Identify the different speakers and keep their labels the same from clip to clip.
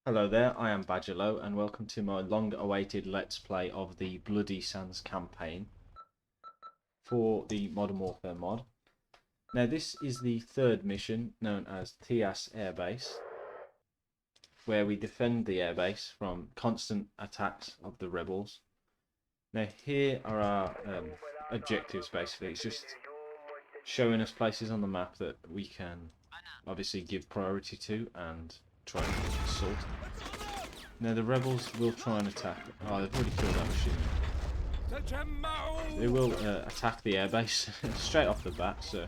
Speaker 1: Hello there, I am Badgerlow and welcome to my long-awaited Let's Play of the Bloody Sands campaign for the Modern Warfare mod. Now this is the third mission known as Tiyas Airbase, where we defend the airbase from constant attacks of the rebels. Now here are our objectives basically. It's just showing us places on the map that we can obviously give priority to and try and assault. Now the rebels will try and attack. Oh, they've already killed that machine. They will attack the airbase straight off the bat, so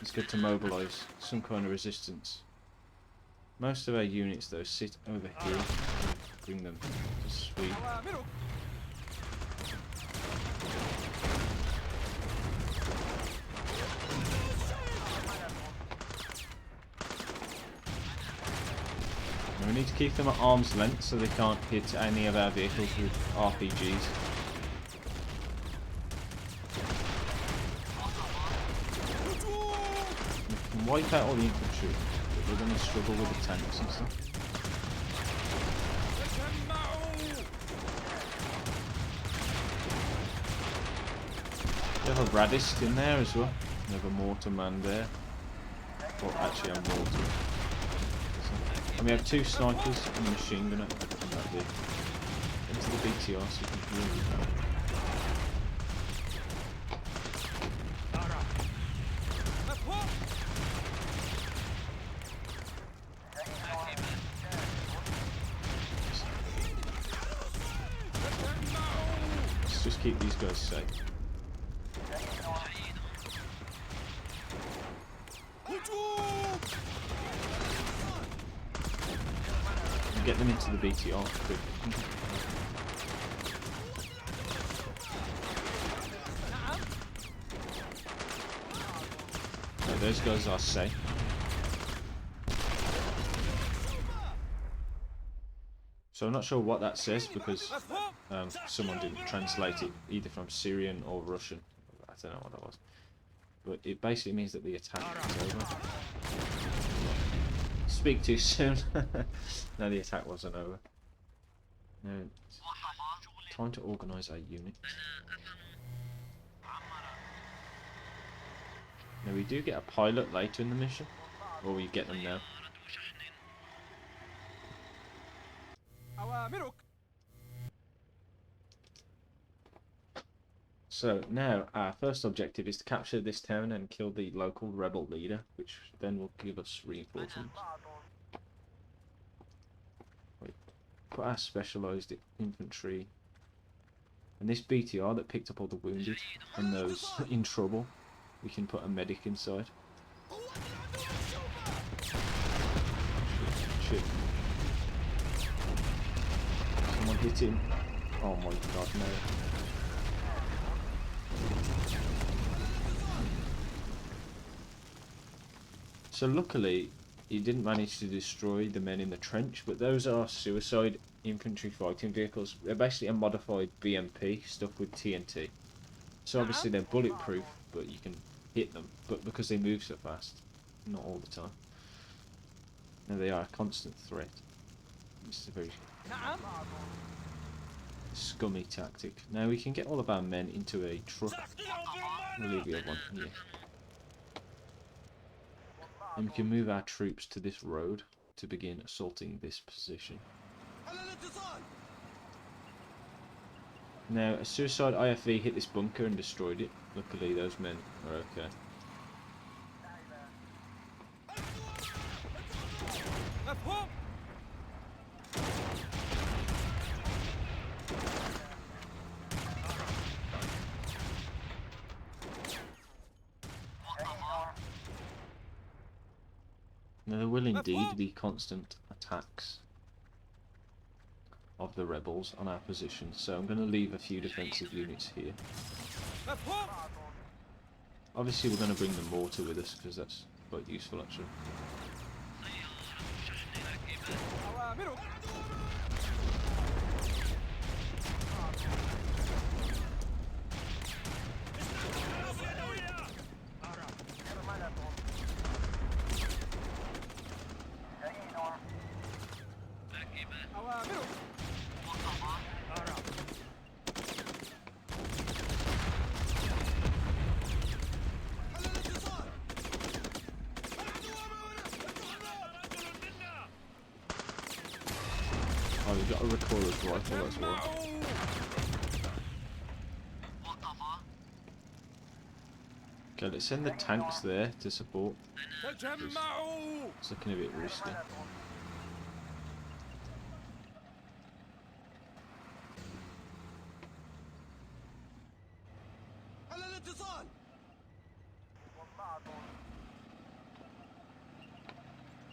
Speaker 1: it's good to mobilise some kind of resistance. Most of our units though sit over here. Bring them to sweep. We need to keep them at arm's length so they can't hit any of our vehicles with RPGs. We can wipe out all the infantry, but we're going to struggle with the tanks and stuff. We have a radist in there as well. We have a mortar man there. Well, actually a mortar. And we have two snipers and a machine gunner into the BTR so we can really let's just keep these guys safe. Get them into the BTR quick. So those guys are safe. So I'm not sure what that says because someone didn't translate it either from Syrian or Russian. I don't know what that was. But it basically means that the attack is over. Speak too soon. No, the attack wasn't over. No, time to organise our unit. Now we do get a pilot later in the mission, or we get them now. So now our first objective is to capture this town and kill the local rebel leader, which then will give us reinforcements. Put our specialised infantry and this BTR that picked up all the wounded and those in trouble, we can put a medic inside. Shit. Someone hit him. Oh my god, no. So luckily he didn't manage to destroy the men in the trench, but those are suicide infantry fighting vehicles. They're basically a modified BMP stuffed with TNT. So obviously they're bulletproof, but you can hit them, but because they move so fast, not all the time. Now they are a constant threat. This is a very scummy tactic. Now we can get all of our men into a truck. We'll leave the other one here. And we can move our troops to this road to begin assaulting this position. Now, a suicide IFV hit this bunker and destroyed it. Luckily, those men are okay. Now, there will indeed be constant attacks of the rebels on our position, so I'm going to leave a few defensive units here. Obviously we're going to bring the mortar with us because that's quite useful actually. Oh, we've got a recorder's rifle as well. Okay, let's send the tanks there to support. It's looking a bit risky.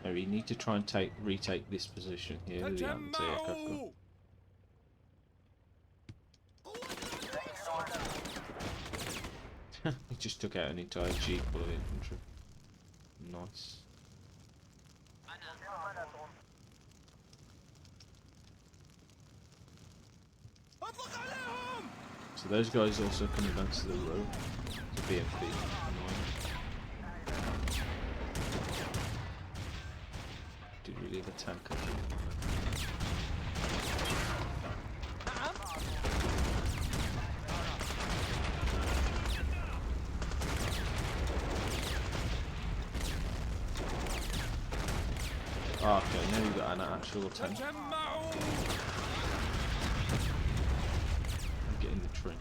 Speaker 1: No, we need to try and retake this position here with the anti-aircraft gun. He just took out an entire jeep full of infantry. Nice. So those guys also come advance to the road. It's BMP. Did we leave a tank up here? Oh, okay, now we've got an actual tank. Get in the trench.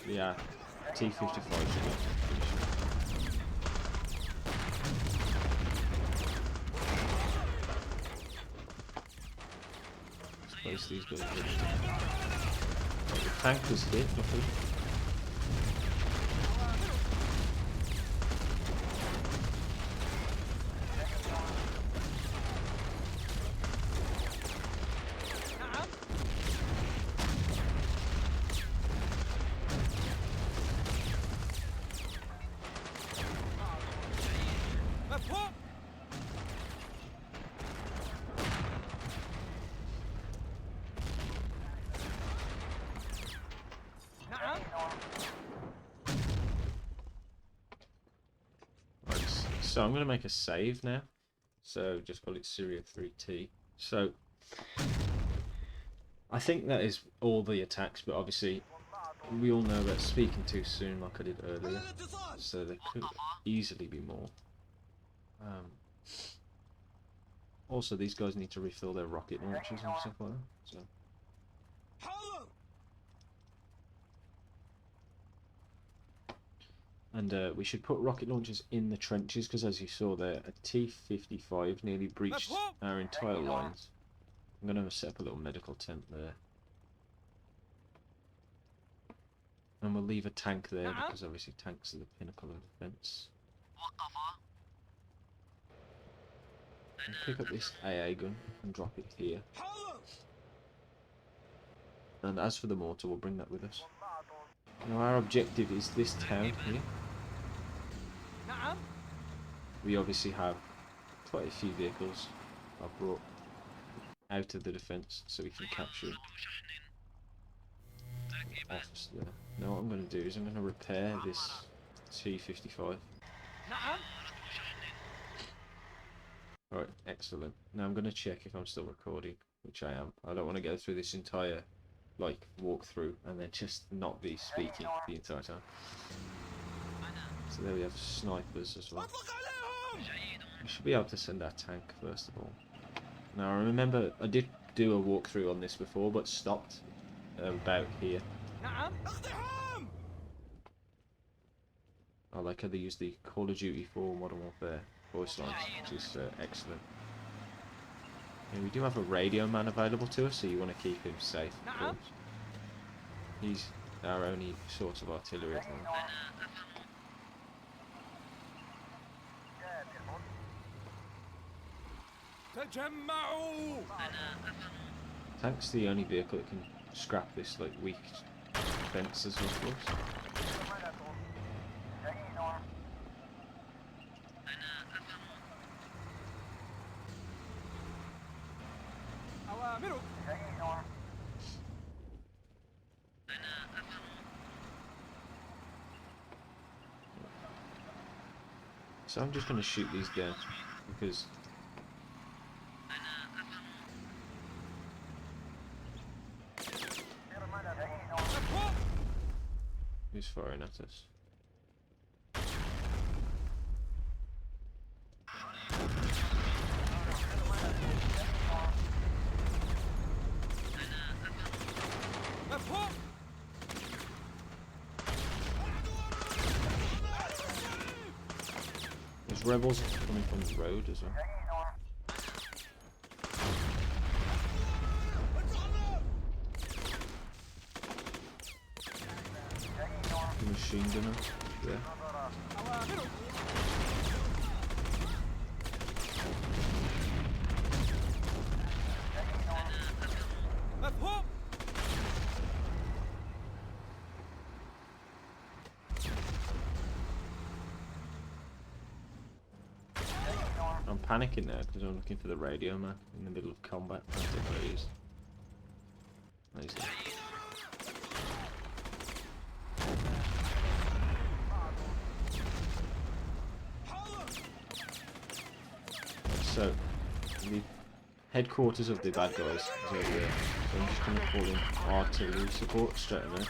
Speaker 1: Yeah, T-55 should be place these guys. The tank was hit, luckily. So I'm going to make a save now. So just call it Syria 3T. So I think that is all the attacks, but obviously we all know that speaking too soon, like I did earlier. So there could easily be more. Also, these guys need to refill their rocket launchers and stuff like that. So. And we should put rocket launchers in the trenches, because as you saw there, a T-55 nearly breached our entire lines. I'm going to set up a little medical tent there. And we'll leave a tank there, because obviously tanks are the pinnacle of defense. And pick up this AA gun and drop it here. And as for the mortar, we'll bring that with us. Now our objective is this town here. We obviously have quite a few vehicles I've brought out of the defence so we can capture it. Now what I'm going to do is I'm going to repair this T-55. Right, excellent. Now I'm going to check if I'm still recording, which I am. I don't want to go through this entire walkthrough and then just not be speaking the entire time. So there we have snipers as well. We should be able to send our tank first of all. Now I remember I did do a walkthrough on this before, but stopped about here. I like how they use the Call of Duty 4 Modern Warfare voice lines, which is excellent. And we do have a radio man available to us, so you want to keep him safe, of course. He's our only source of artillery at the moment. Tank's the only vehicle that can scrap this weak defences, of course. So I'm just going to shoot these down because who's firing at us? There's rebels coming from the road as well. The machine gunner there. I'm panicking now because I'm looking for the radio man in the middle of combat. I don't think where he is. No, he's there. So, the headquarters of the bad guys is over there. So I'm just going to call in artillery support straight away.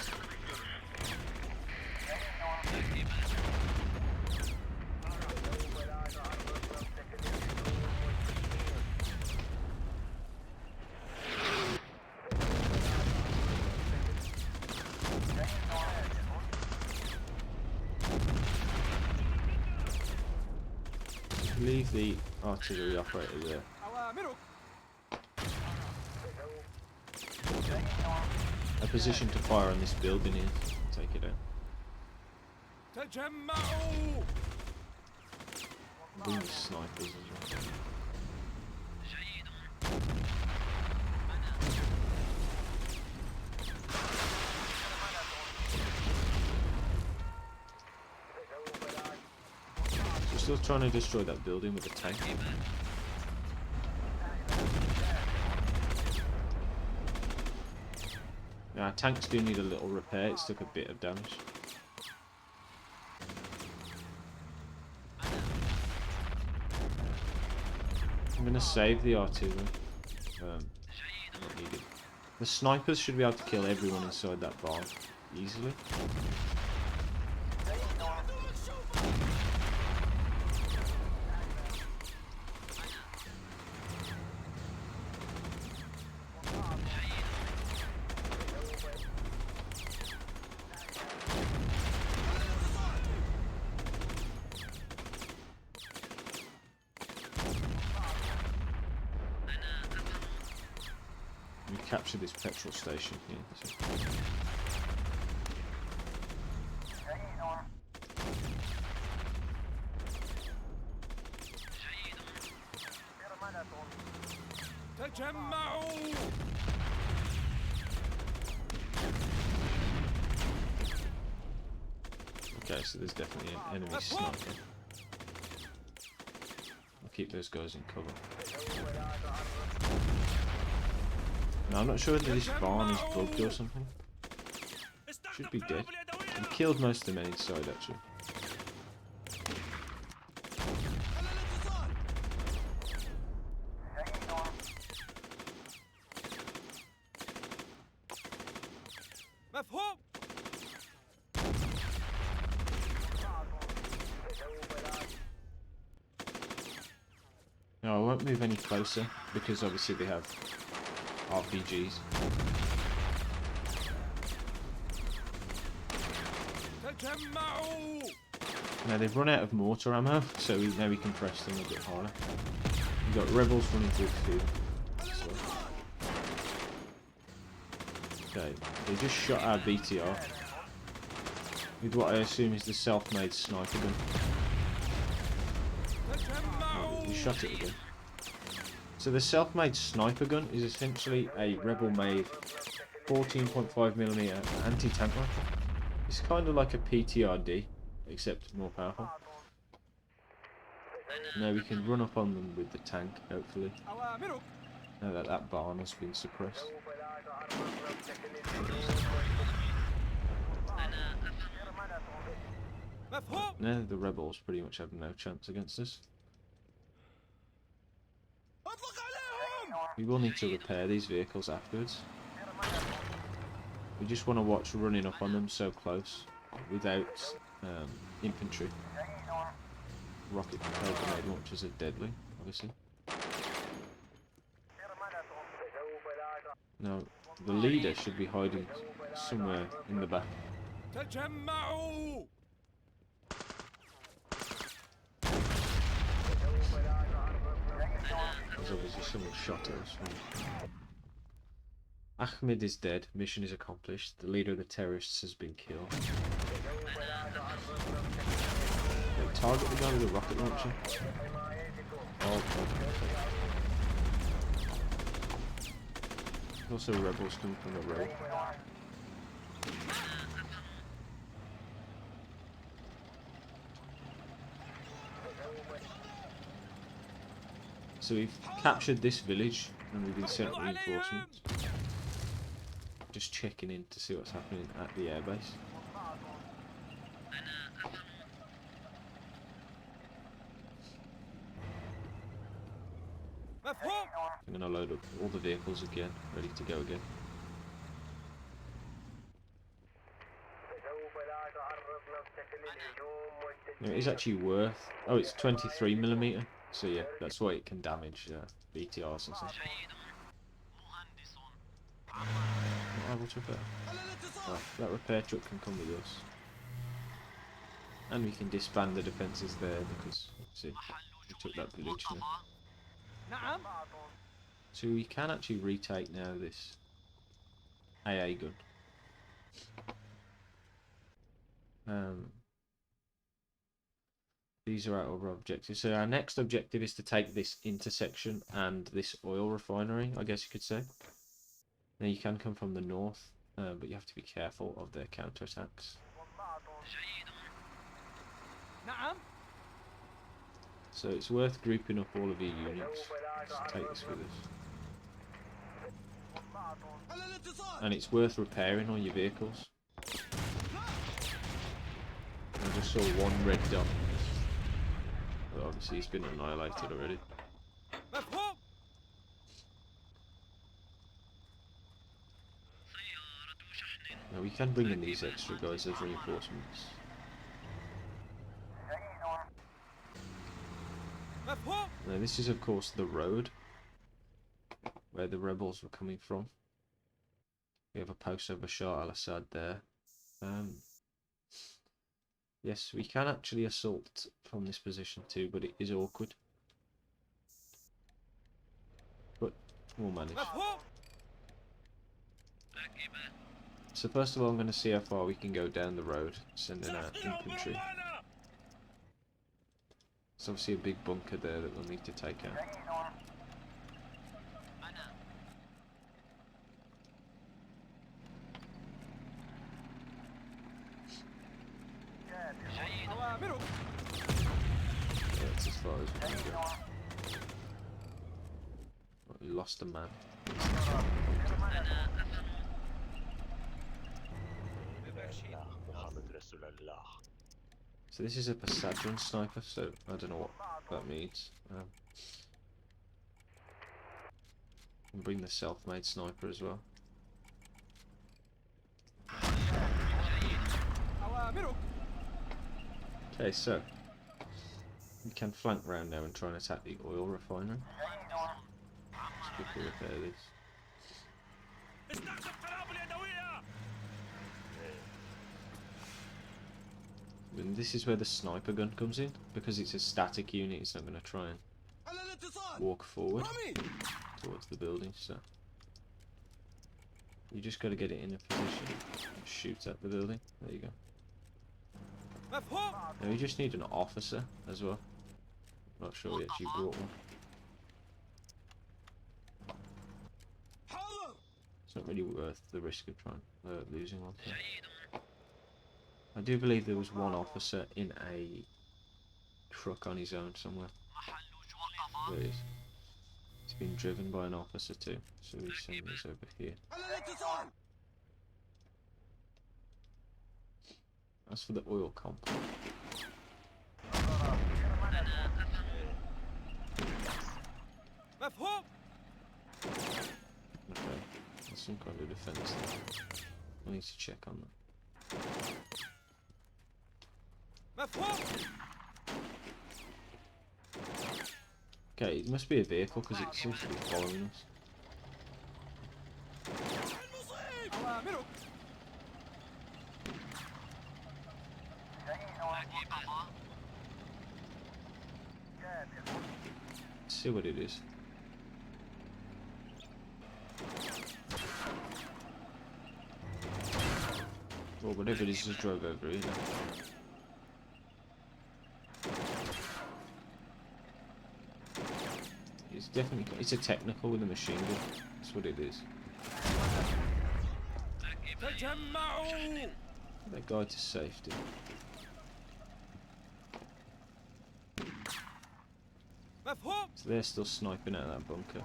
Speaker 1: Leave the artillery operator there. A position to fire on this building here. Take it out. These snipers as well. Still trying to destroy that building with a tank. Now, our tanks do need a little repair, it's took a bit of damage. I'm going to save the artillery. Not needed. The snipers should be able to kill everyone inside that barn easily. We capture this petrol station here. So. Okay, so there's definitely an enemy sniper. I'll keep those guys in cover. Now, I'm not sure whether this barn is bugged or something. Should be dead. We killed most of the men inside actually. No, I won't move any closer because obviously they have RPGs. Now they've run out of mortar ammo, so now we can press them a bit harder. We've got rebels running through the field. Okay, they just shot our BTR with what I assume is the self-made sniper gun. Oh, we shot it again. So the self-made sniper gun is essentially a rebel-made 14.5mm anti-tank rifle. It's kind of like a PTRD, except more powerful. Now we can run up on them with the tank, hopefully. Now that that barn has been suppressed. Now the rebels pretty much have no chance against us. We will need to repair these vehicles afterwards. We just want to watch running up on them so close without infantry. Rocket propelled grenade launchers are deadly, obviously. Now, the leader should be hiding somewhere in the back. shot at us. Ahmed is dead. Mission is accomplished. The leader of the terrorists has been killed. Wait, target the guy with a rocket launcher. Oh, okay. Also rebels coming from the road. So we've captured this village and we've been sent reinforcements. Just checking in to see what's happening at the airbase. I'm going to load up all the vehicles again, ready to go again. Now, it is actually worth... Oh, it's 23mm. So yeah, that's why it can damage BTRs and stuff. Not able to repair. Right, that repair truck can come with us. And we can disband the defences there because, see, we took that village now. So we can actually retake now this AA gun. These are our objectives. So our next objective is to take this intersection and this oil refinery, I guess you could say. Now you can come from the north, but you have to be careful of their counterattacks. So it's worth grouping up all of your units. Let's take this with us. And it's worth repairing all your vehicles. I just saw one red dot. But obviously he's been annihilated already. Now we can bring in these extra guys as reinforcements. Now this is of course the road where the rebels were coming from. We have a post of Bashar al-Assad there. Yes, we can actually assault from this position too, but it is awkward. But we'll manage. So first of all, I'm going to see how far we can go down the road, sending out infantry. There's obviously a big bunker there that we'll need to take out. That's as far as we can go. Oh, we lost a man. So this is a Passadran sniper, so I don't know what that means. And bring the self-made sniper as well. Okay, so we can flank round now and try and attack the oil refinery. Let's quickly repair this. And this is where the sniper gun comes in, because it's a static unit. It's not going to try and walk forward towards the building. So you just got to get it in a position and shoot at the building. There you go. Now you just need an officer as well. Not sure we actually brought one. It's not really worth the risk of trying losing one. I do believe there was one officer in a truck on his own somewhere. There he is. He's been driven by an officer too, so we send this over here. As for the oil comp. Okay, there's some kind of defense there. I need to check on that. Okay, it must be a vehicle because it seems to be following us. Let's see what it is. Or whatever it is, just drove over here. It's definitely, it's a technical with a machine gun. That's what it is. That guy to safety. So they're still sniping at that bunker.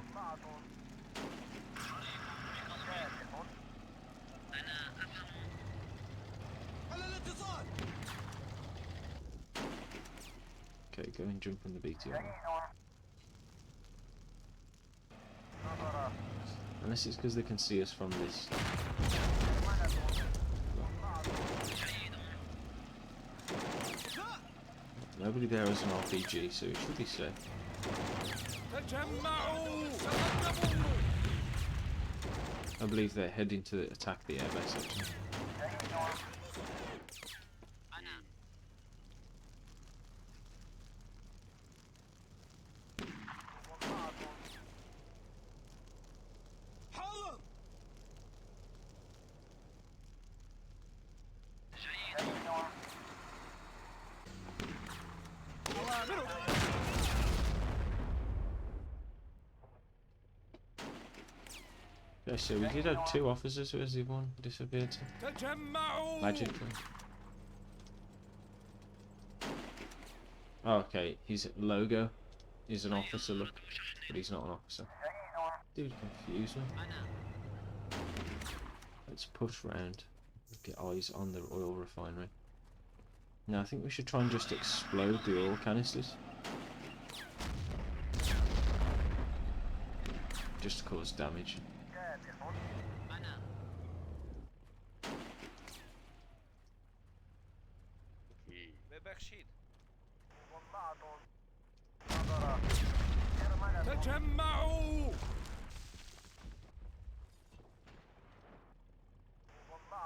Speaker 1: Okay, go and jump on the BTR. Unless it's because they can see us from this. Nobody there has an RPG, so it should be safe. I believe they're heading to attack the airbase actually. Okay, so we did have 2 officers, where's the one disappeared to? Magically. Oh, okay, his logo is an officer look, but he's not an officer. Dude, confuse me. Let's push round. Get eyes on the oil refinery. Now I think we should try and just explode the oil canisters. Just to cause damage.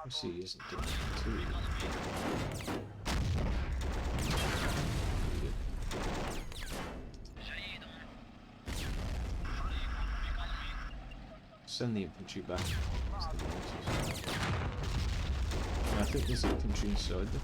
Speaker 1: Let's see, he isn't doing it too. Send the infantry back. I think there's infantry inside there.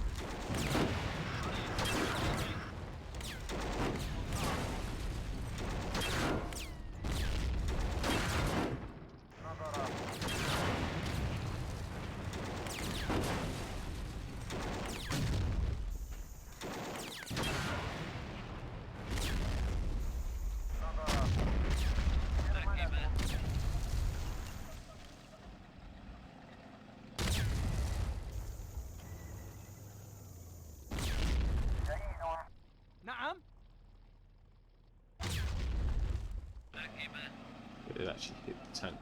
Speaker 1: It actually hit the tank.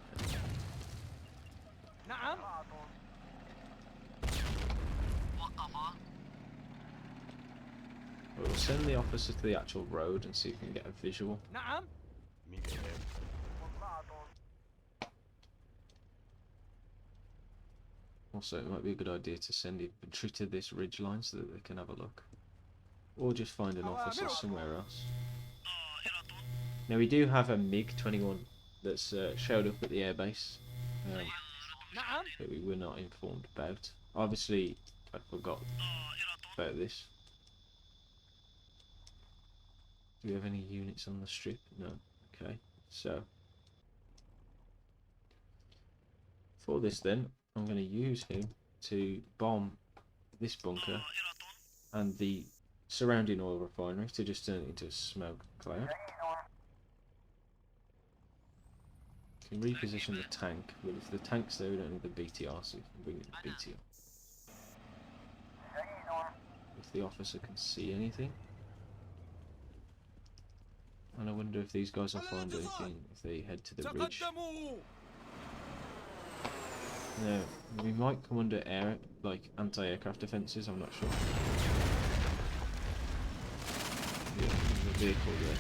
Speaker 1: We'll send the officer to the actual road and see if we can get a visual. Also, it might be a good idea to send infantry to this ridge line so that they can have a look. Or just find an officer somewhere else. Now we do have a MiG-21 that's showed up at the airbase, that we were not informed about. Obviously, I forgot about this. Do we have any units on the strip? No. Okay, so for this then, I'm going to use him to bomb this bunker and the surrounding oil refinery to just turn it into a smoke cloud. Can reposition the tank, but if the tank's there we don't need the BTR, so we can bring in the BTR. If the officer can see anything. And I wonder if these guys will find anything if they head to the ridge. Now, we might come under air, like anti-aircraft defences, I'm not sure. Yeah, there's a vehicle there.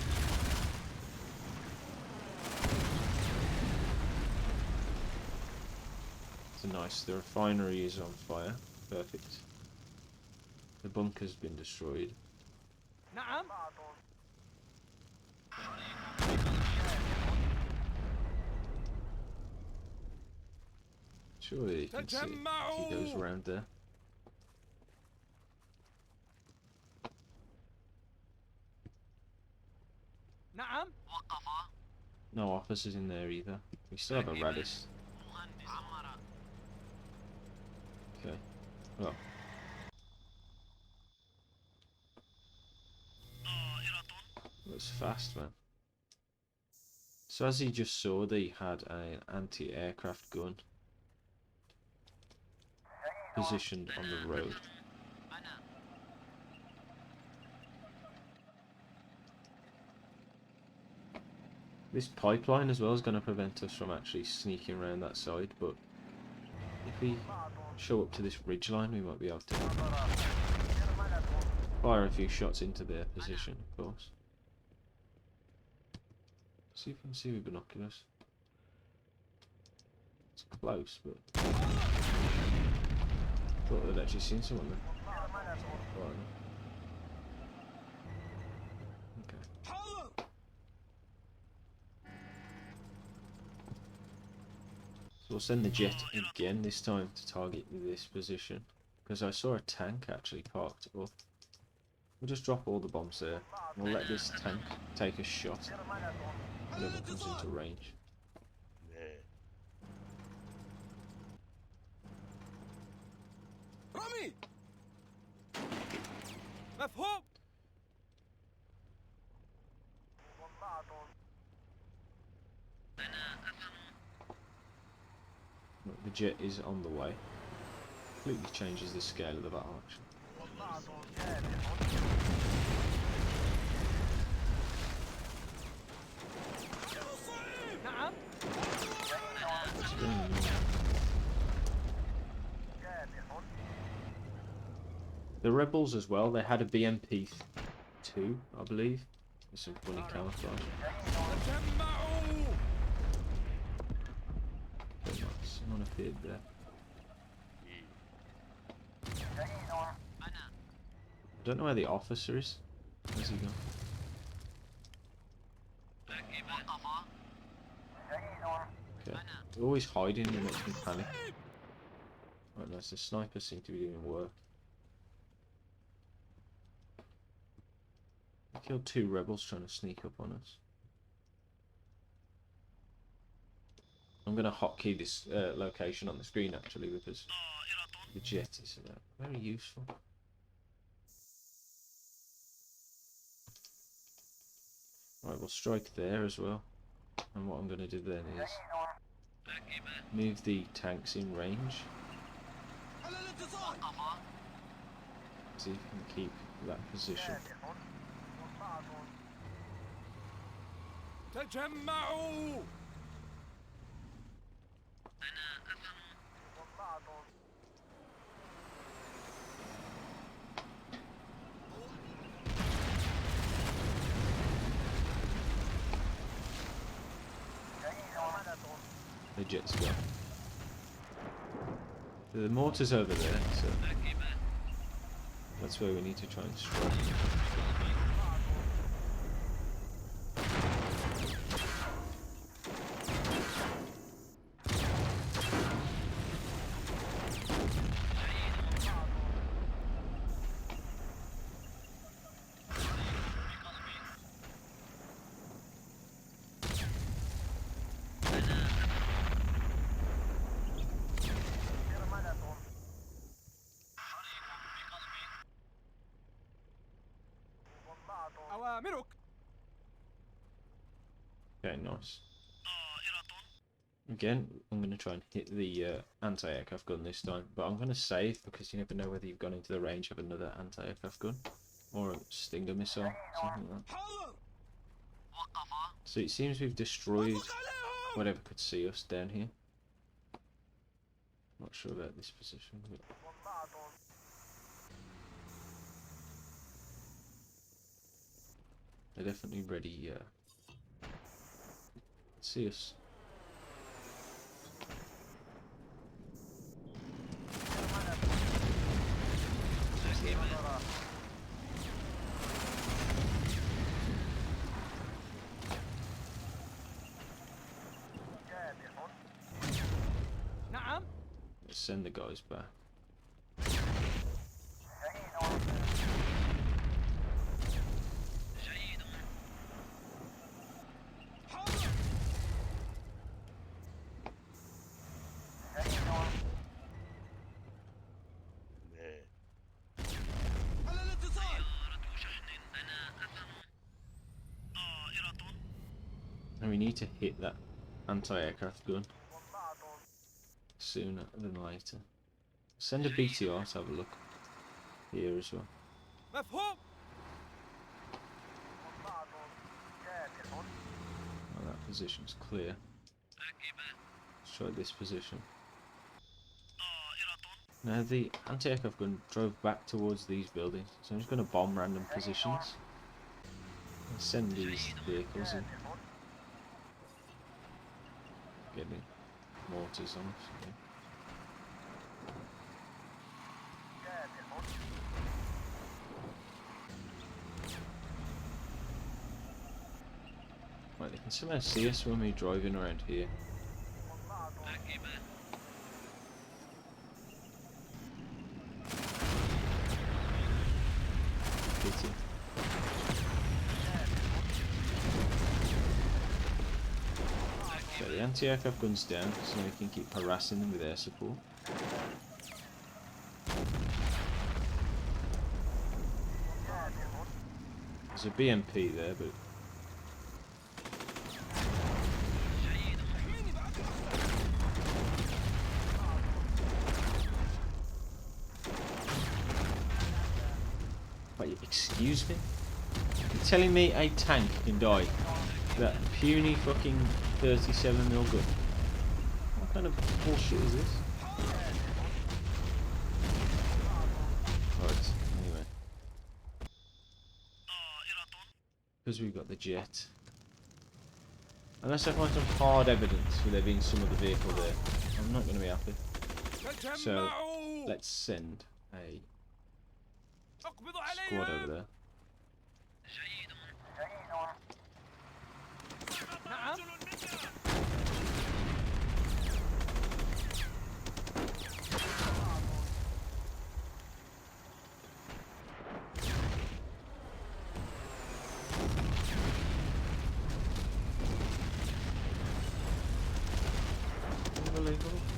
Speaker 1: It's nice, the refinery is on fire, perfect. The bunker's been destroyed. Surely you can see it if he goes around there.
Speaker 2: نعم.
Speaker 1: No officers in there either. We still have a radis. Okay. Well. That's fast, man. So as he just saw, they had an anti-aircraft gun positioned on the road. This pipeline as well is going to prevent us from actually sneaking around that side, but if we show up to this ridgeline, we might be able to fire a few shots into their position, of course. See if we can see with binoculars. It's close, but thought they'd actually seen someone there. Right. Okay. So we'll send the jet again, this time to target this position. Because I saw a tank actually parked up. We'll just drop all the bombs there. We'll let this tank take a shot whenever it comes into range. The jet is on the way. Completely changes the scale of the battle action. The rebels as well, they had a BMP-2, I believe. There's some funny camouflage. Very nice. Someone appeared there. I don't know where the officer is. Where's he gone? Okay. They're always hiding, it makes me panic. Right, nice. The snipers seem to be doing work. I killed 2 rebels trying to sneak up on us. I'm going to hotkey this location on the screen actually because the jet is very useful. Right, we'll strike there as well. And what I'm going to do then is move the tanks in range. See if we can keep that position.
Speaker 2: تجمعوا.
Speaker 1: The jet's gone. The mortar's over there, so that's where we need to try and strike.
Speaker 2: أوامرك.
Speaker 1: Okay, nice. Again, I'm going to try and hit the anti-aircraft gun this time, but I'm going to save because you never know whether you've gone into the range of another anti-aircraft gun or a Stinger missile, something like that. So it seems we've destroyed whatever could see us down here. Not sure about this position, but they're definitely ready. See us.
Speaker 2: نعم.
Speaker 1: Let's send the guys back. And we need to hit that anti-aircraft gun sooner than later. Send a BTR to have a look here as well.
Speaker 2: مفهوم.
Speaker 1: Oh, that position's clear. Let's try this position. Now the anti-aircraft gun drove back towards these buildings, so I'm just going to bomb random positions and send these vehicles in. Getting mortars on us. Okay. Right, they can somehow see us when we're driving around here. Pity. Okay, the anti-aircraft gun's down, so we can keep harassing them with air support. There's a BMP there, but wait, excuse me? You're telling me a tank can die with that puny fucking 37mm gun? What kind of bullshit is this? Right, anyway. Because we've got the jet. Unless I find some hard evidence for there being some other vehicle there, I'm not going to be happy. So, let's send a squad over there. Unbelievable.